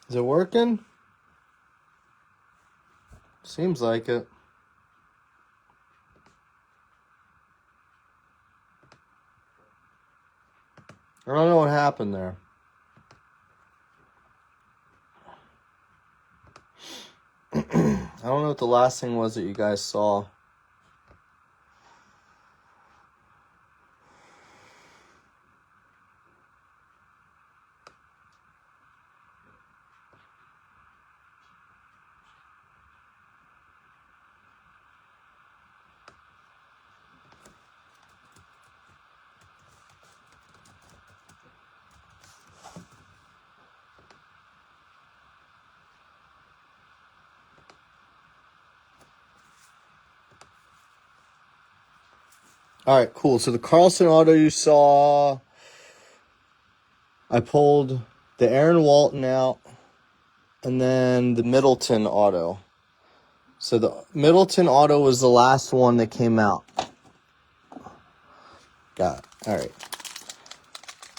Is it working? Seems like it. I don't know what happened there. I don't know what the last thing was that you guys saw. All right, cool. So the Carlson auto you saw, I pulled the Aaron Walton out, and then the Middleton auto. So the Middleton auto was the last one that came out. Got it. All right.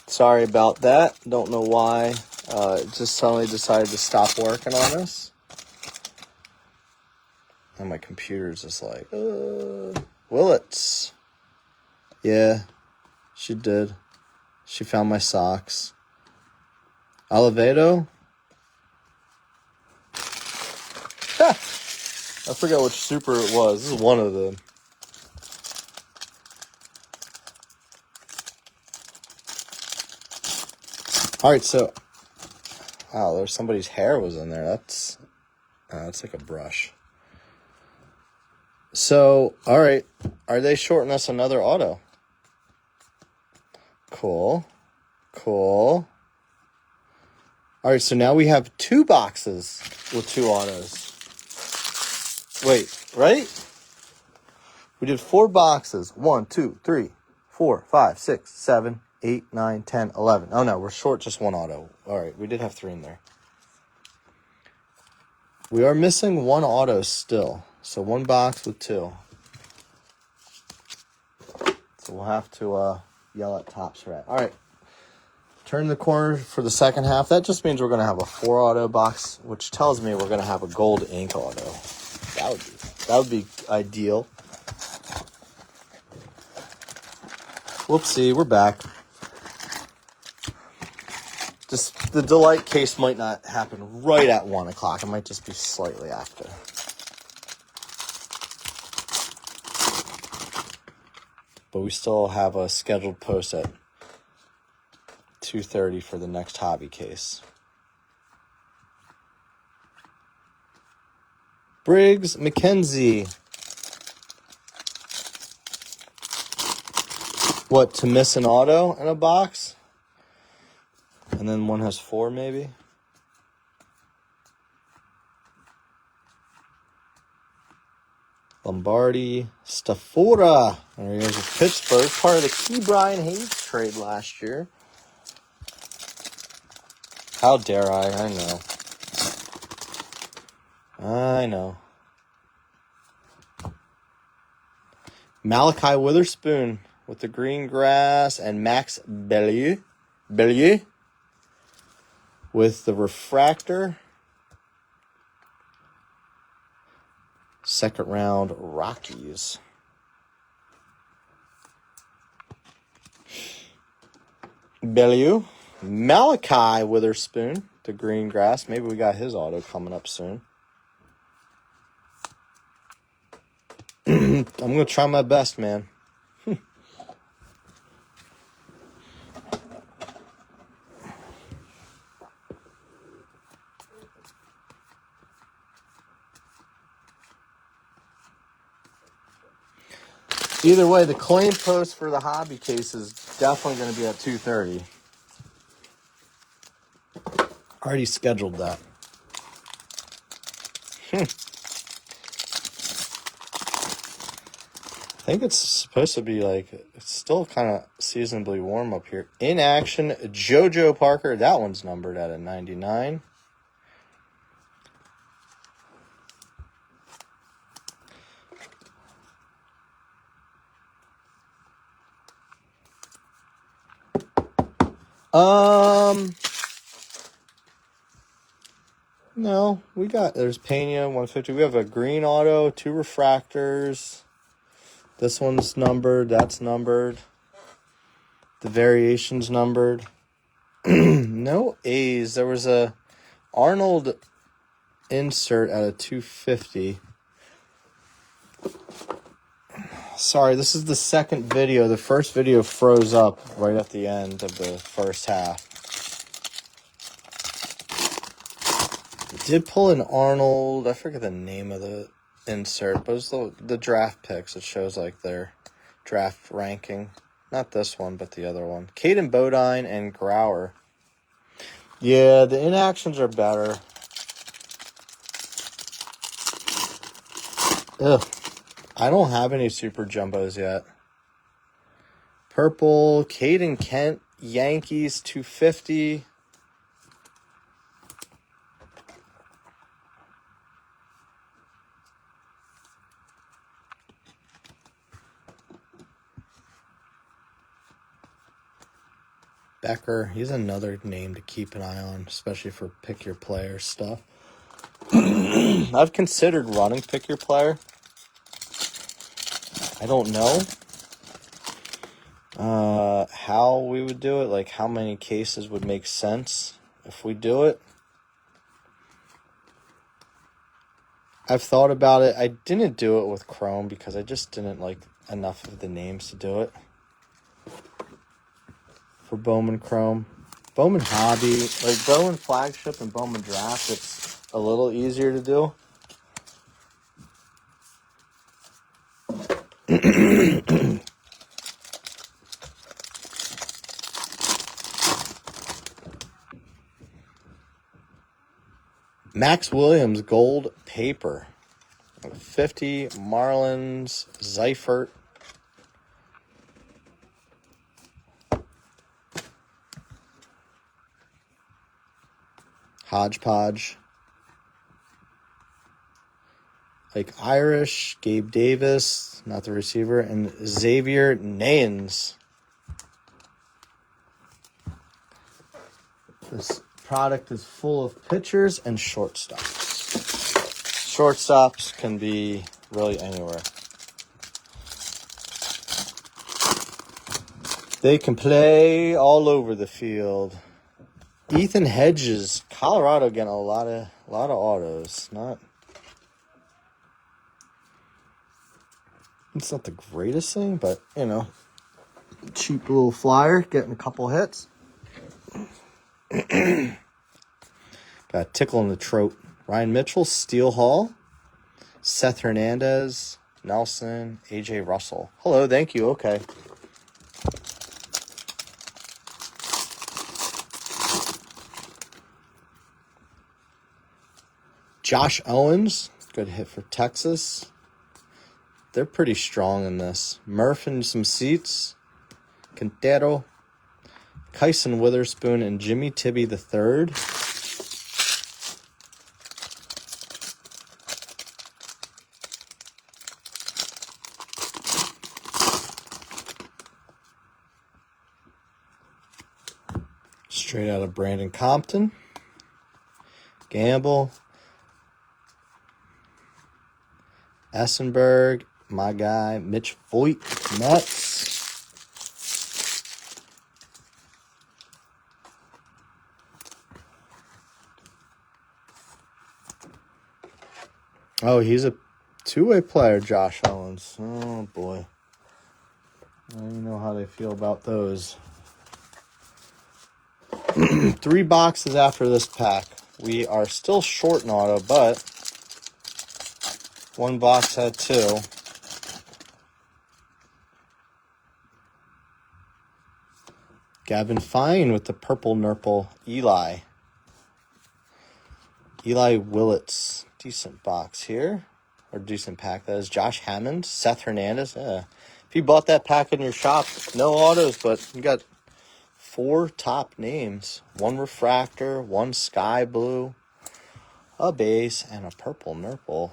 Sorry about that. Don't know why. It just suddenly decided to stop working on this. And my computer's just like, Willits. Yeah, she did. She found my socks. Olivedo? Ha! I forgot which super it was. This is one of them. All right, so... Wow, there's somebody's hair was in there. That's like a brush. So, all right. Are they shorting us another auto? Cool. All right, so now we have 2 boxes with 2 autos. Wait, right? We did 4 boxes. 1, 2, 3, 4, 5, 6, 7, 8, 9, 10, 11. Oh, no, we're short just 1 auto. All right, we did have 3 in there. We are missing 1 auto still. So 1 box with 2. So we'll have to yell at Topps for that. All right. Turn the corner for the second half. That just means we're going to have a 4 auto box, which tells me we're going to have a gold ink auto. That would be ideal. Whoopsie, we're back. Just the delight case might not happen right at 1 o'clock. It might just be slightly after. But we still have a scheduled post at 2:30 for the next hobby case. Briggs McKenzie. What, to miss an auto in a box? And then one has 4 maybe? Lombardi, Stafora. There he is with Pittsburgh. Part of the Key Brian Hayes trade last year. How dare I? I know. Malachi Witherspoon with the green grass, and Max Bellieu with the refractor. Second round Rockies. Bellieu. Malachi Witherspoon, the green grass. Maybe we got his auto coming up soon. I'm going to try my best, man. Either way, the claim post for the hobby case is definitely going to be at 2:30. Already scheduled that. I think it's supposed to be like, it's still kind of seasonably warm up here. In action, JoJo Parker. That one's numbered at a 99. No, there's Pena 150. We have a green auto, 2 refractors. This one's numbered, that's numbered. The variation's numbered. No A's. There was a Arnold insert at a 250. Sorry, this is the second video. The first video froze up right at the end of the first half. Did pull an Arnold, I forget the name of the insert, but it was the draft picks. It shows like their draft ranking. Not this one, but the other one. Caden Bodine and Grauer. Yeah, the inactions are better. Ugh. I don't have any super jumbos yet. Purple, Caden Kent, Yankees 250. Becker, he's another name to keep an eye on, especially for pick your player stuff. I've considered running pick your player. I don't know how we would do it, like how many cases would make sense if we do it. I've thought about it. I didn't do it with Chrome because I just didn't like enough of the names to do it. For Bowman Chrome. Bowman Hobby, like Bowman Flagship and Bowman Draft, it's a little easier to do. Max Williams Gold Paper. 50 Marlins Seifert. Hodgepodge. Like Irish, Gabe Davis, not the receiver, and Xavier Nayens. This product is full of pitchers and shortstops. Shortstops can be really anywhere. They can play all over the field. Ethan Hedges, Colorado, getting a lot of autos. It's not the greatest thing, but you know, cheap little flyer, getting a couple hits. Got a tickle in the throat. Ryan Mitchell, Steele Hall, Seth Hernandez, Nelson, AJ Russell. Hello, thank you. Okay. Josh Owens, good hit for Texas. They're pretty strong in this. Murph in some seats. Quintero, Kyson Witherspoon, and Jimmy Tibby III. Straight out of Brandon Compton. Gamble. Essenberg. My guy, Mitch Voigt, Mets. Oh, he's a two-way player, Josh Owens. Oh, boy. I don't even know how they feel about those. 3 boxes after this pack. We are still short in auto, but one box had 2. Gavin Fine with the purple nurple Eli. Eli Willits. Decent box here. Or decent pack, that is. Josh Hammond. Seth Hernandez. Yeah. If you bought that pack in your shop, no autos, but you got 4 top names. 1 refractor, 1 sky blue, a base, and a purple nurple.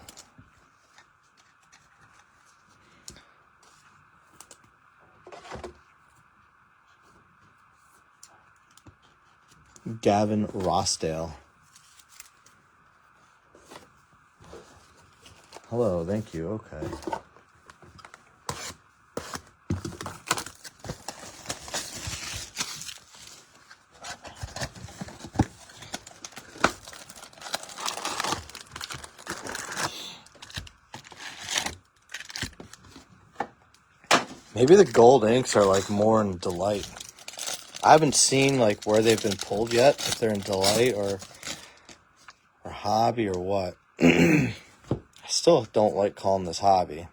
Gavin Rossdale. Hello, thank you. Okay. Maybe the gold inks are like more in Delight. I haven't seen like where they've been pulled yet, if they're in Delight or Hobby or what. I still don't like calling this Hobby.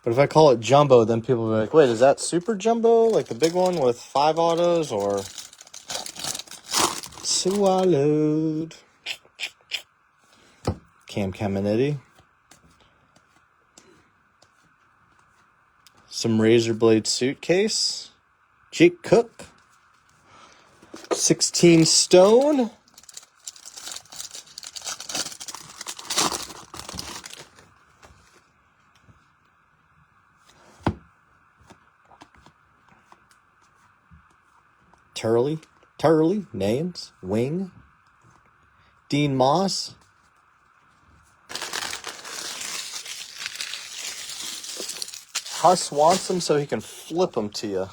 But if I call it Jumbo, then people will be like, wait, is that Super Jumbo? Like the big one with 5 autos, or Swallowed? Cam Caminiti. Some Razor Blade Suitcase. Jake Cook. 16 Stone. Turley, names, Wing, Dean Moss, Huss wants them so he can flip them to you.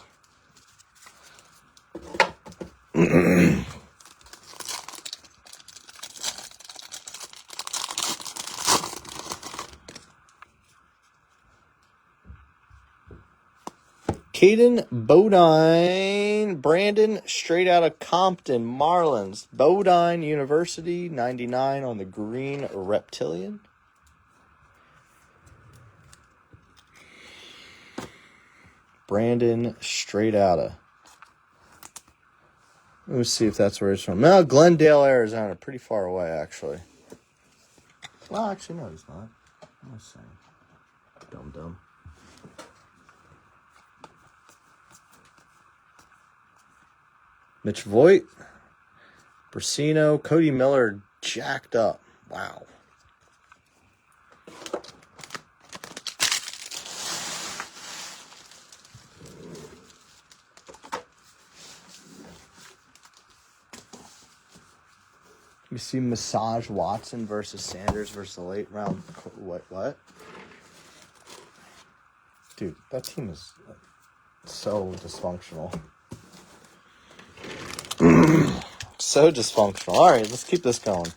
Caden Bodine, Brandon, straight out of Compton, Marlins. Bodine University, 99 on the green reptilian. Brandon, straight out of. Let's see if that's where he's from. No, Glendale, Arizona. Pretty far away, actually. Well, actually, no, he's not. I'm just saying. Dumb. Mitch Voigt, Brasino, Cody Miller, jacked up. Wow. You see Massage Watson versus Sanders versus the late round. What? Dude, that team is so dysfunctional. So dysfunctional. All right, let's keep this going.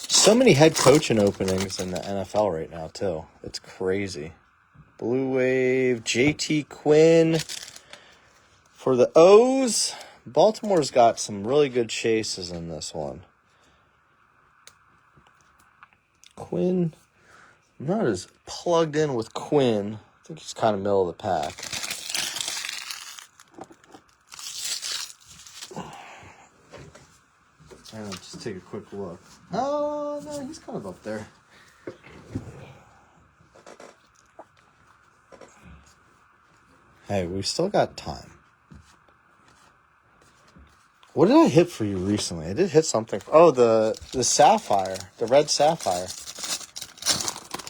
So many head coaching openings in the NFL right now, too. It's crazy. Blue Wave, JT Quinn for the O's. Baltimore's got some really good chases in this one. Quinn, I'm not as plugged in with Quinn. I think he's kind of middle of the pack. Just take a quick look. Oh, no, he's kind of up there. Hey, we've still got time. What did I hit for you recently? I did hit something. Oh, the Sapphire. The red Sapphire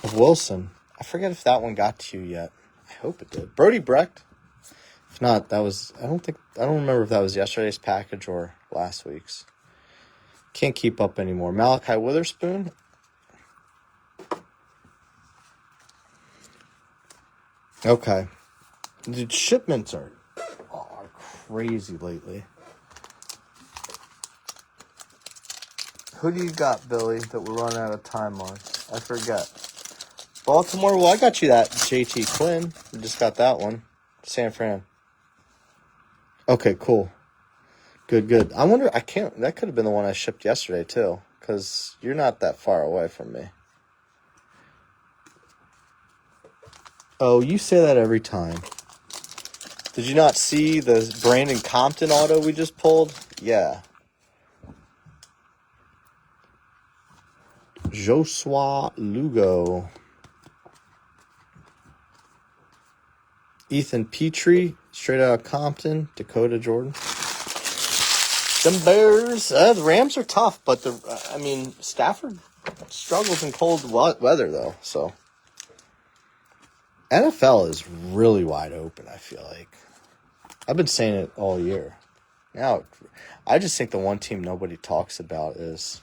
of Wilson. I forget if that one got to you yet. I hope it did. Brody Brecht. If not, that was... I don't remember if that was yesterday's package or last week's. Can't keep up anymore. Malachi Witherspoon. Okay. Dude, shipments are crazy lately. Who do you got, Billy, that we're running out of time on? I forget. Baltimore? Well, I got you that JT Quinn. We just got that one. San Fran. Okay, cool. Good. I wonder, that could have been the one I shipped yesterday, too, because you're not that far away from me. Oh, you say that every time. Did you not see the Brandon Compton auto we just pulled? Yeah. Joshua Lugo. Ethan Petrie, straight out of Compton. Dakota Jordan. Them Bears, the Rams are tough, but Stafford struggles in cold weather, though. So, NFL is really wide open, I feel like. I've been saying it all year. Now, I just think the one team nobody talks about is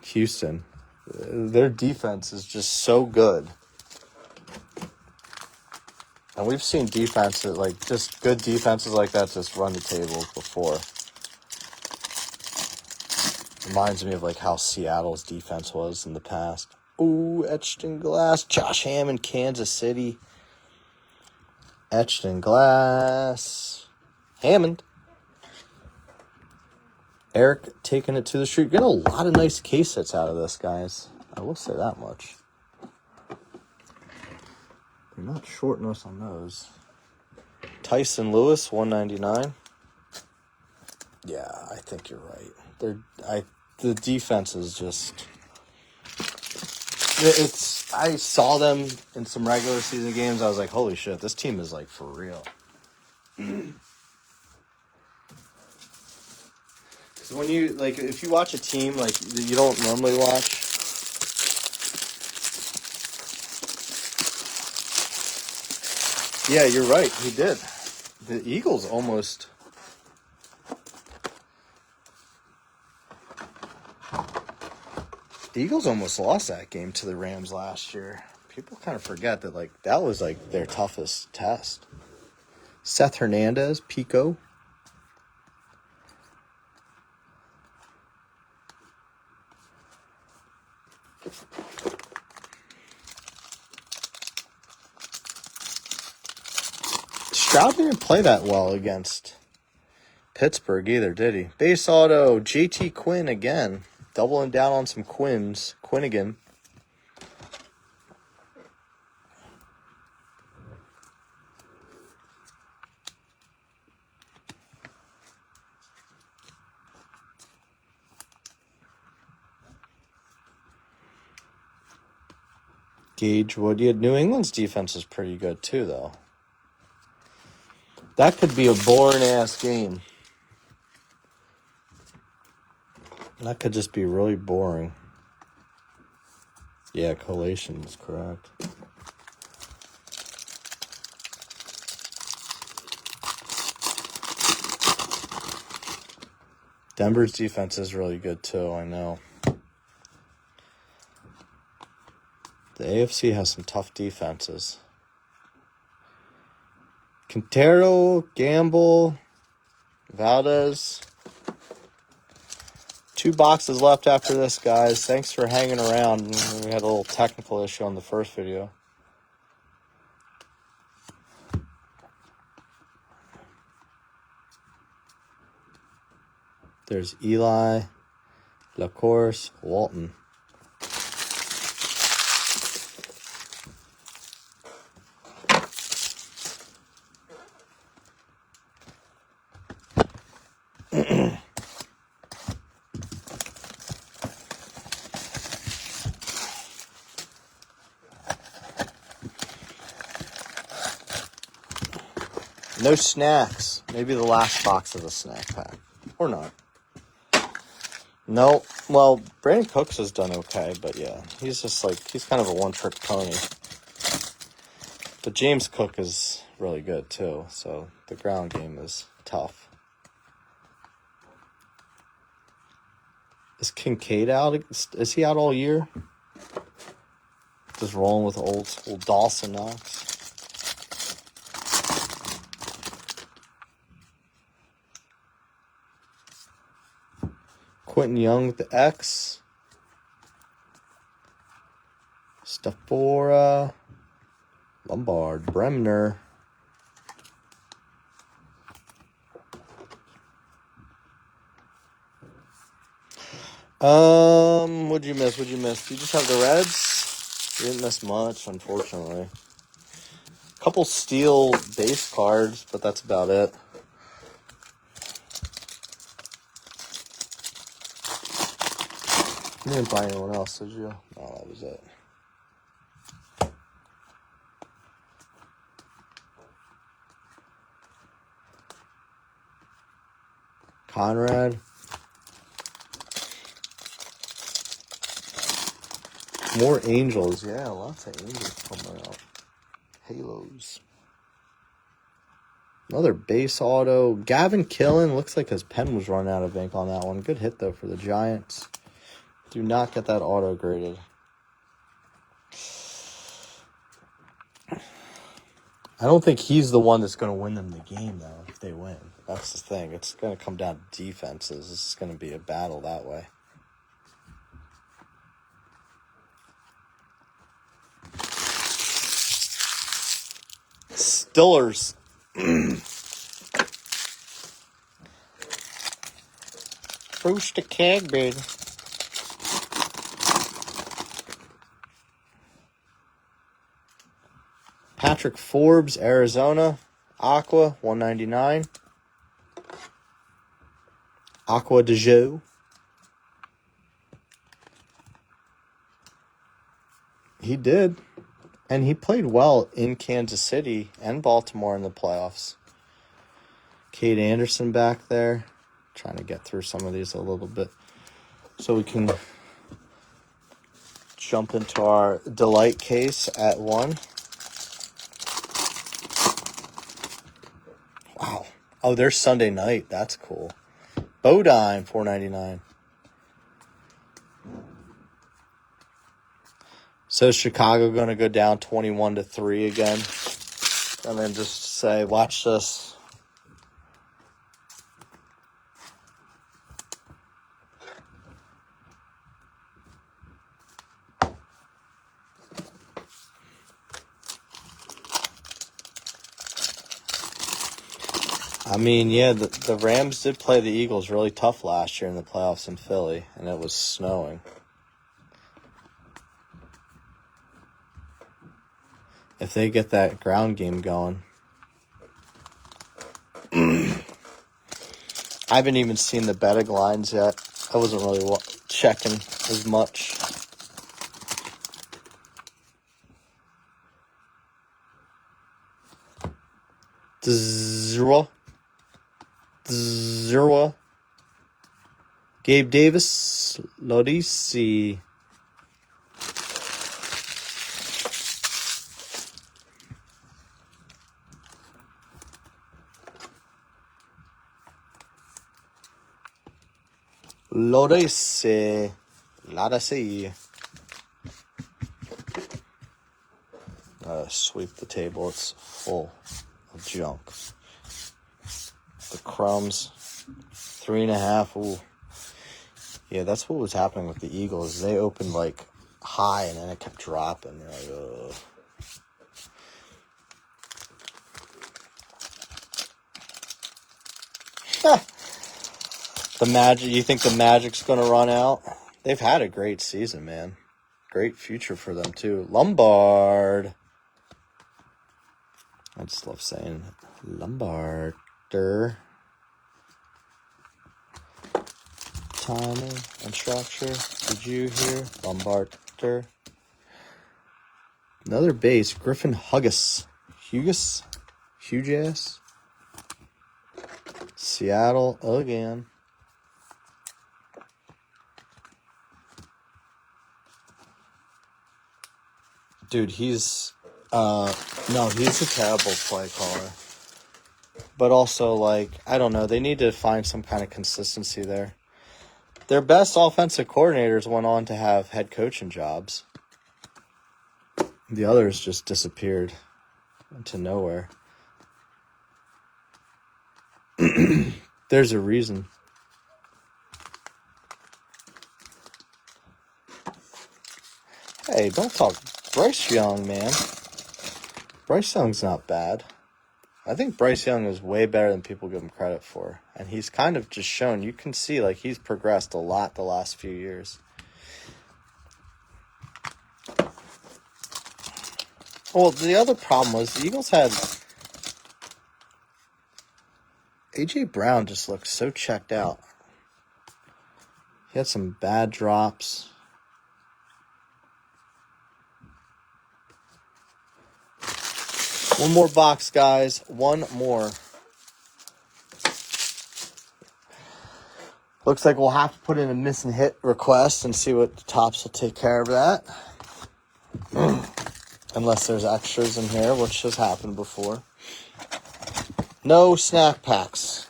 Houston. Their defense is just so good. And we've seen defenses, like, just good defenses like that just run the table before. Reminds me of, like, how Seattle's defense was in the past. Ooh, etched in glass. Josh Hammond, Kansas City. Etched in glass. Hammond. Eric taking it to the street. Getting a lot of nice case hits out of this, guys. I will say that much. They're not shorting us on those. Tyson Lewis, 199. Yeah, I think you're right. The defense is just... I saw them in some regular season games. I was like, holy shit, this team is, like, for real. So when you, like, if you watch a team, like, that you don't normally watch... Yeah, you're right. He did. The Eagles almost... The Eagles almost lost that game to the Rams last year. People kind of forget that, like, that was, like, their toughest test. Seth Hernandez, Pico. Stroud didn't play that well against Pittsburgh either, did he? Base auto, JT Quinn again. Doubling down on some Quins. Quinnigan. Gage Wood. New England's defense is pretty good too, though. That could be a boring-ass game. That could just be really boring. Yeah, collation is correct. Denver's defense is really good too, I know. The AFC has some tough defenses. Quintero, Gamble, Valdez. 2 boxes left after this, guys. Thanks for hanging around. We had a little technical issue on the first video. There's Eli, LaCourse, Walton. No snacks. Maybe the last box of the snack pack. Or not. No. Well, Brandon Cooks has done okay, but yeah. He's just like, he's kind of a one-trick pony. But James Cook is really good too, so the ground game is tough. Is Kincaid out? Is he out all year? Just rolling with old Dawson Knox. Quentin Young with the X. Stafora. Lombard. Bremner. What'd you miss? Did you just have the Reds? You didn't miss much, unfortunately. A couple steel base cards, but that's about it. You didn't buy anyone else, did you? No, that was it. Conrad. More Angels. Yeah, lots of Angels coming out. Halos. Another base auto. Gavin Killen. Looks like his pen was running out of ink on that one. Good hit, though, for the Giants. Do not get that auto graded. I don't think he's the one that's going to win them the game, though, if they win. That's the thing. It's going to come down to defenses. This is going to be a battle that way. Stillers. Bruce the Cadbury. Patrick Forbes, Arizona. Aqua, 199. Aqua de Joe. He did. And he played well in Kansas City and Baltimore in the playoffs. Cade Anderson back there. Trying to get through some of these a little bit so we can jump into our Delight case at 1. Wow. Oh, there's Sunday night. That's cool. Bodine, $4.99. So is Chicago going to go down 21-3 again? And then just say, watch this. I mean, yeah, the Rams did play the Eagles really tough last year in the playoffs in Philly, and it was snowing. If they get that ground game going. I haven't even seen the betting lines yet. I wasn't really checking as much. Zero. Gabe Davis. Lodisi. Lodisi. Sweep the table. It's full of junk. The crumbs. 3.5. Ooh. Yeah, that's what was happening with the Eagles. They opened like high and then it kept dropping. You're like, ugh. The Magic, you think the Magic's going to run out? They've had a great season, man. Great future for them, too. Lombard. I just love saying Lombarder. Timing and structure. Did you hear? Lombarder. Another base. Griffin Hugges. Hughes. Seattle again. Dude, he's a terrible play caller. But also, like, I don't know, they need to find some kind of consistency there. Their best offensive coordinators went on to have head coaching jobs. The others just disappeared into nowhere. There's a reason. Hey, don't talk Bryce Young, man. Bryce Young's not bad. I think Bryce Young is way better than people give him credit for. And he's kind of just shown, you can see, like, he's progressed a lot the last few years. Well, the other problem was the Eagles had... A.J. Brown just looked so checked out. He had some bad drops. One more box, guys. One more. Looks like we'll have to put in a missing hit request and see what the Tops will take care of that. Unless there's extras in here, which has happened before. No snack packs.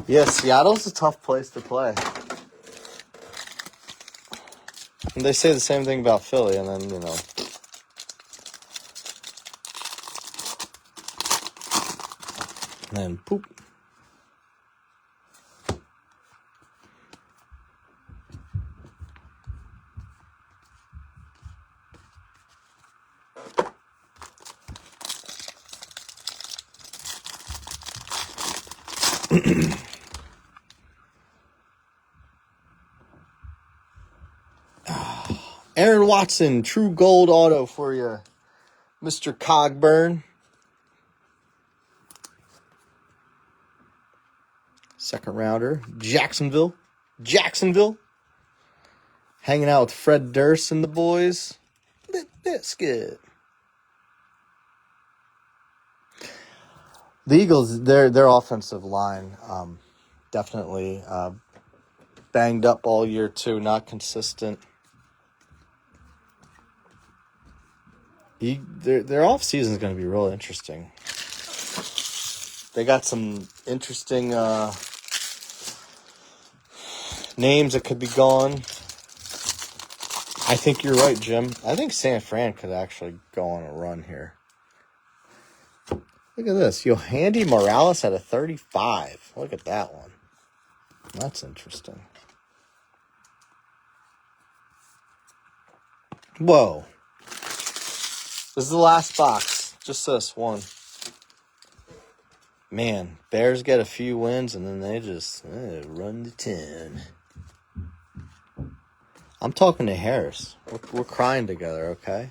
Yeah, Seattle's a tough place to play. And they say the same thing about Philly, and then, you know. And then poop. Aaron Watson, true gold auto for you, Mr. Cogburn. Second rounder, Jacksonville. Hanging out with Fred Durst and the boys. That's good. The Eagles, their offensive line, definitely banged up all year too, not consistent. Their off season is going to be real interesting. They got some interesting names that could be gone. I think you're right, Jim. I think San Fran could actually go on a run here. Look at this. Yohandy Morales at a 35. Look at that one. That's interesting. Whoa. This is the last box. Just this one. Man, Bears get a few wins and then they just run the 10. I'm talking to Harris. We're crying together, okay?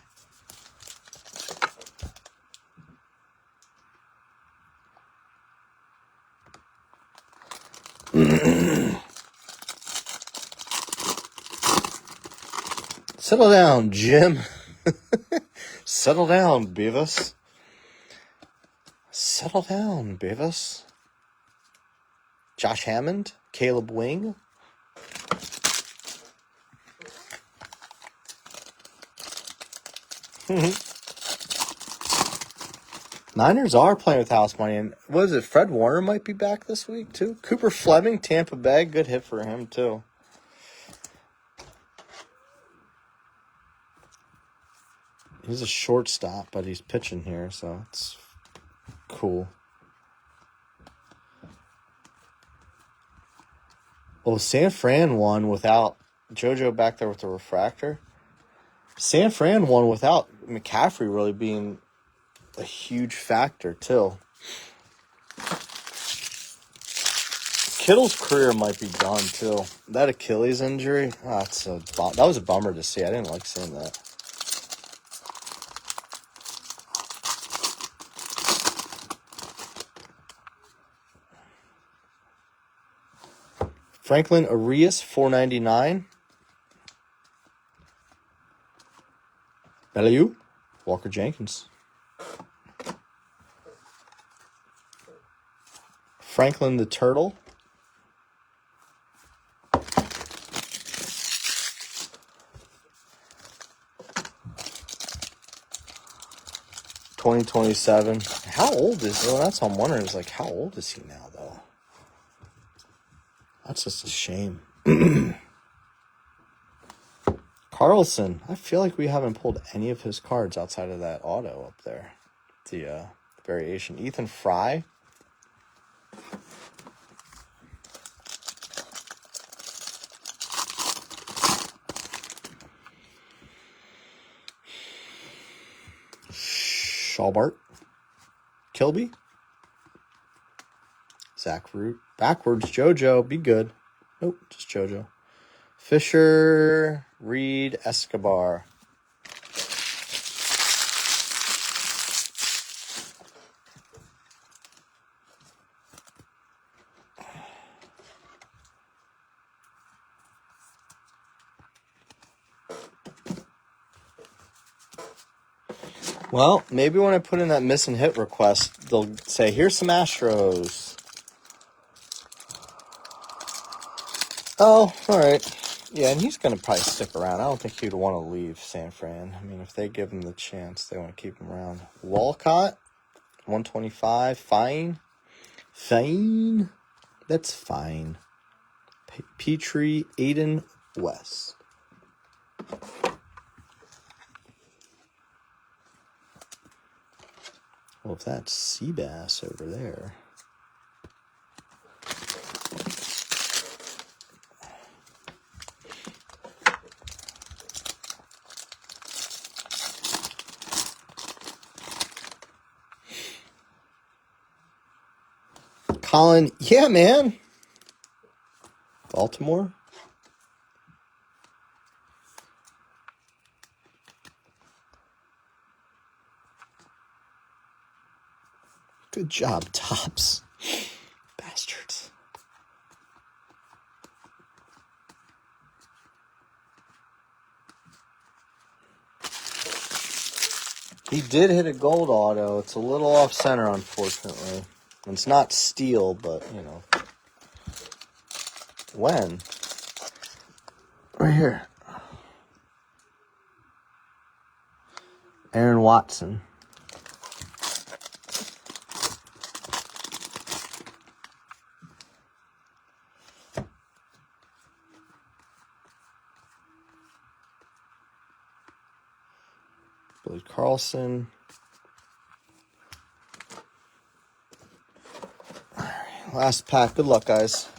Settle down, Jim. Settle down, Beavis. Settle down, Beavis. Josh Hammond, Caleb Wing. Niners are playing with house money, and what is it? Fred Warner might be back this week too. Cooper Fleming, Tampa Bay, good hit for him too. He's a shortstop, but he's pitching here, so it's cool. Well, San Fran won without JoJo back there with the refractor. San Fran won without McCaffrey really being a huge factor, too. Kittle's career might be done, too. That Achilles injury, that was a bummer to see. I didn't like seeing that. Franklin Arias, $4.99. Bellew, Walker Jenkins. Franklin the Turtle. $20.27. How old is he? Well, that's what I'm wondering. Is like, how old is he now, though? That's just a shame. Carlson. I feel like we haven't pulled any of his cards outside of that auto up there. The variation. Ethan Fry. Schobart. Kilby. Zach Root. Backwards. JoJo. Be good. Nope. Just JoJo. Fisher. Reed. Escobar. Well, maybe when I put in that miss and hit request, they'll say, here's some Astros. Oh, all right. Yeah, and he's going to probably stick around. I don't think he'd want to leave San Fran. I mean, if they give him the chance, they want to keep him around. Walcott, 125. Fine. Fine. That's fine. Pt.2, Aiden West. Well, if that's Seabass over there. Colin, yeah, man. Baltimore. Good job, Tops. Bastards. He did hit a gold auto. It's a little off center, unfortunately. It's not steel, but, you know. When? Right here. Aaron Watson. Billy Carlson. All right, last pack. Good luck, guys.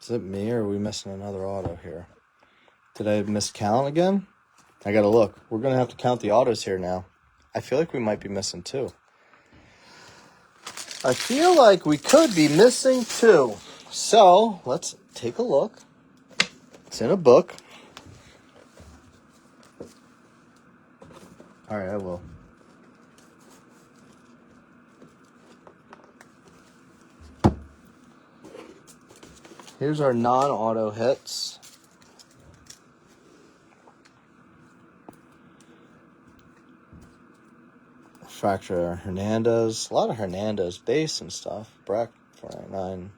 Is it me or are we missing another auto here? Did I miscount again? I gotta look. We're gonna have to count the autos here now. I feel like we might be missing 2. I feel like we could be missing 2. So let's take a look. It's in a book. All right, I will. Here's our non-auto hits. Fracture Hernandez. A lot of Hernandez base and stuff. Breck, 499.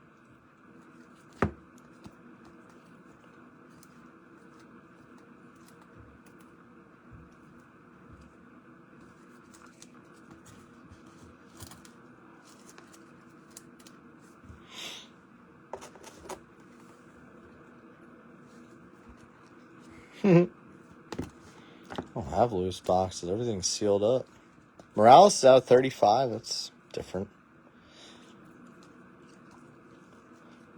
I don't have loose boxes. Everything's sealed up. Morales is out 35. That's different.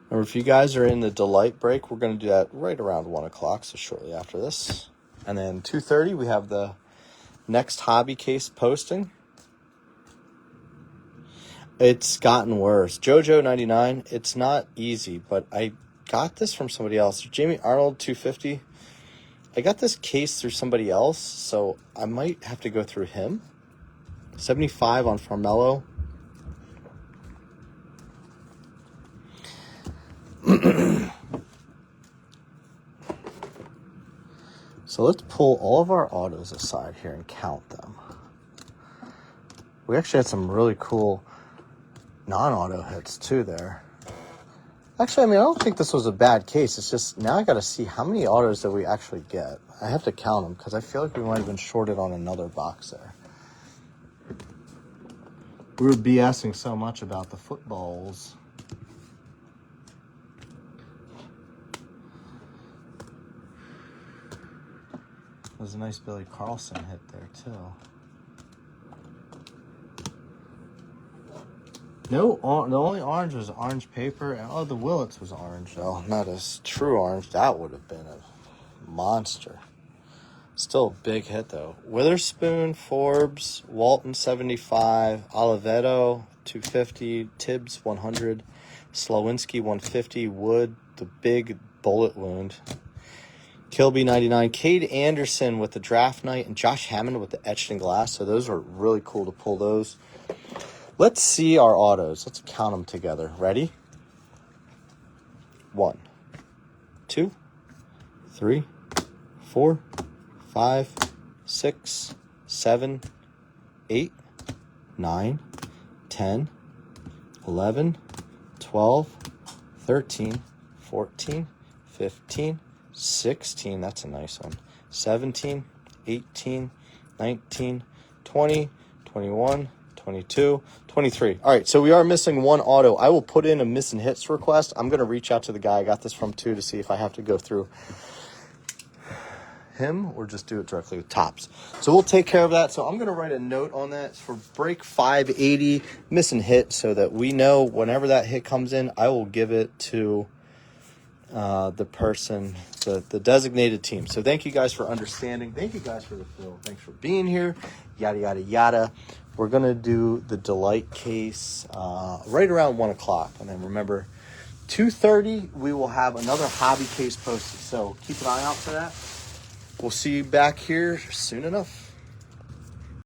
Remember, if you guys are in the Delight break, we're going to do that right around 1 o'clock, so shortly after this. And then 2:30, we have the next hobby case posting. It's gotten worse. JoJo 99, it's not easy, but I got this from somebody else. Jamie Arnold 250. I got this case through somebody else, so I might have to go through him. 75 on Farmello. So let's pull all of our autos aside here and count them. We actually had some really cool non-auto hits too there. Actually, I mean, I don't think this was a bad case. It's just now I got to see how many autos did we actually get. I have to count them because I feel like we might have been shorted on another box there. We were BSing so much about the footballs. There's a nice Billy Carlson hit there too. No, the only orange was orange paper, and the Willits was orange. Oh, not as true orange. That would have been a monster. Still a big hit though. Witherspoon, Forbes, Walton 75, Oliveto 250, Tibbs 100, Slowinski 150, Wood the big bullet wound, Kilby 99, Cade Anderson with the draft night, and Josh Hammond with the etched in glass. So those are really cool to pull those. Let's see our autos. Let's count them together. Ready? 1, 2, 3, 4, 5, 6, 7, 8, 9, 10, 11, 12, 13, 14, 15, 16. That's a nice one. 17, 18, 19, 20, 21, 22, 23. All right, so we are missing one auto. I will put in a missing hits request. I'm going to reach out to the guy I got this from too to see if I have to go through him or just do it directly with Topps. So we'll take care of that. So I'm going to write a note on that for break 580 missing hit so that we know whenever that hit comes in, I will give it to the person, the designated team. So thank you guys for understanding. Thank you guys for the fill. Thanks for being here. Yada, yada, yada. We're going to do the Delight case right around 1 o'clock. And then remember, 2:30, we will have another hobby case posted. So keep an eye out for that. We'll see you back here soon enough.